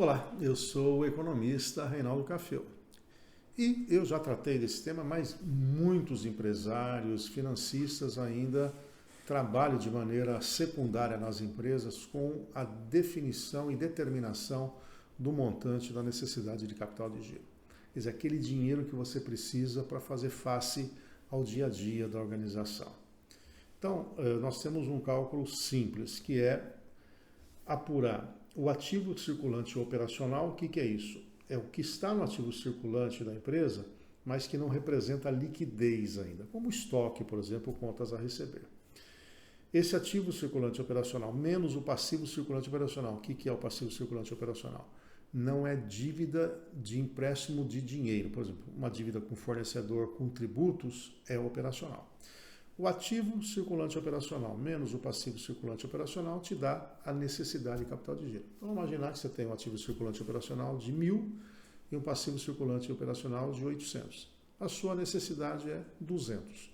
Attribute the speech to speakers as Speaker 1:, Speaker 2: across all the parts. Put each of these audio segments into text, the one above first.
Speaker 1: Olá, eu sou o economista Reinaldo Cafeu e eu já tratei desse tema, mas muitos empresários, financistas ainda trabalham de maneira secundária nas empresas com a definição e determinação do montante da necessidade de capital de giro. Quer dizer, aquele dinheiro que você precisa para fazer face ao dia a dia da organização. Então, nós temos um cálculo simples, que é apurar o ativo circulante operacional. O que é isso? É o que está no ativo circulante da empresa, mas que não representa liquidez ainda, como estoque, por exemplo, contas a receber. Esse ativo circulante operacional menos o passivo circulante operacional. O que é o passivo circulante operacional? Não é dívida de empréstimo de dinheiro. Por exemplo, uma dívida com fornecedor com tributos é operacional. O ativo circulante operacional menos o passivo circulante operacional te dá a necessidade de capital de giro. Então, vamos imaginar que você tem um ativo circulante operacional de 1.000 e um passivo circulante operacional de 800. A sua necessidade é 200.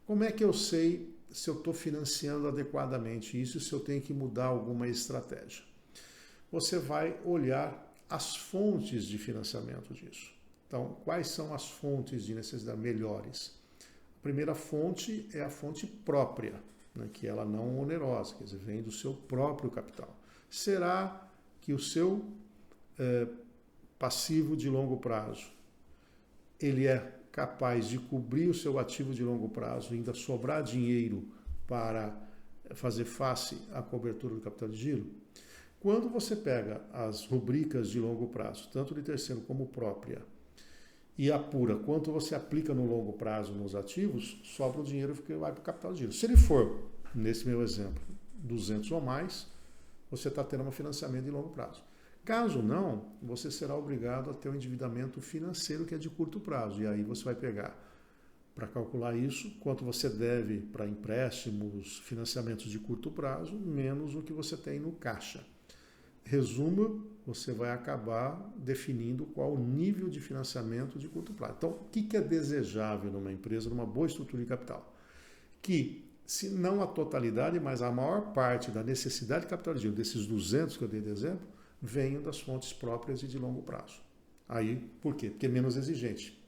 Speaker 1: Como é que eu sei se eu estou financiando adequadamente isso e se eu tenho que mudar alguma estratégia? Você vai olhar as fontes de financiamento disso. Então, quais são as fontes de necessidade melhores? A primeira fonte é a fonte própria, né, que ela não é onerosa, quer dizer, vem do seu próprio capital. Será que o seu passivo de longo prazo, ele é capaz de cobrir o seu ativo de longo prazo e ainda sobrar dinheiro para fazer face à cobertura do capital de giro? Quando você pega as rubricas de longo prazo, tanto de terceiro como própria, e apura quanto você aplica no longo prazo nos ativos, sobra o dinheiro que vai para o capital de giro. Se ele for, nesse meu exemplo, 200 ou mais, você está tendo um financiamento de longo prazo. Caso não, você será obrigado a ter um endividamento financeiro que é de curto prazo. E aí você vai pegar, para calcular isso, quanto você deve para empréstimos, financiamentos de curto prazo, menos o que você tem no caixa. Resumo, você vai acabar definindo qual o nível de financiamento de curto prazo. Então, o que é desejável numa empresa, numa boa estrutura de capital? Que, se não a totalidade, mas a maior parte da necessidade de capital de giro, desses 200 que eu dei de exemplo, venham das fontes próprias e de longo prazo. Aí, por quê? Porque é menos exigente.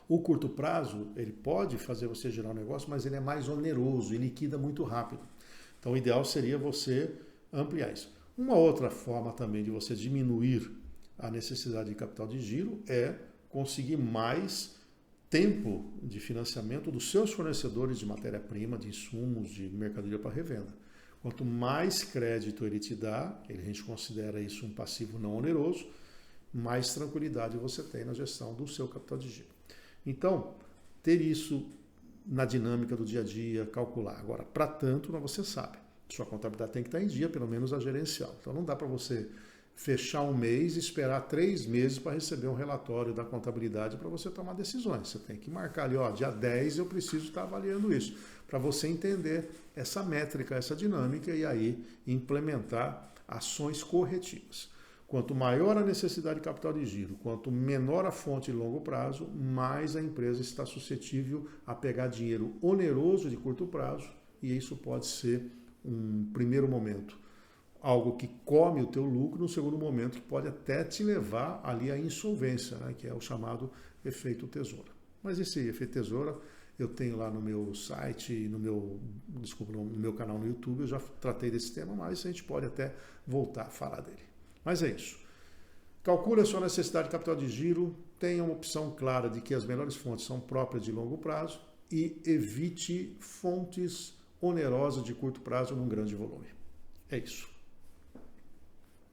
Speaker 1: O curto prazo, ele pode fazer você gerar um negócio, mas ele é mais oneroso e liquida muito rápido. Então, o ideal seria você ampliar isso. Uma outra forma também de você diminuir a necessidade de capital de giro é conseguir mais tempo de financiamento dos seus fornecedores de matéria-prima, de insumos, de mercadoria para revenda. Quanto mais crédito ele te dá, a gente considera isso um passivo não oneroso, mais tranquilidade você tem na gestão do seu capital de giro. Então, ter isso na dinâmica do dia a dia, calcular. Agora, para tanto, você sabe. Sua contabilidade tem que estar em dia, pelo menos a gerencial. Então não dá para você fechar um mês e esperar 3 meses para receber um relatório da contabilidade para você tomar decisões. Você tem que marcar ali, ó, dia 10 eu preciso estar avaliando isso, para você entender essa métrica, essa dinâmica e aí implementar ações corretivas. Quanto maior a necessidade de capital de giro, quanto menor a fonte de longo prazo, mais a empresa está suscetível a pegar dinheiro oneroso de curto prazo e isso pode ser um primeiro momento, algo que come o teu lucro, no segundo momento que pode até te levar ali à insolvência, né, que é o chamado efeito tesoura. Mas esse efeito tesoura eu tenho lá no meu site, no meu canal no YouTube, eu já tratei desse tema, mas a gente pode até voltar a falar dele. Mas é isso. Calcule a sua necessidade de capital de giro, tenha uma opção clara de que as melhores fontes são próprias de longo prazo e evite fontes onerosa de curto prazo num grande volume. É isso.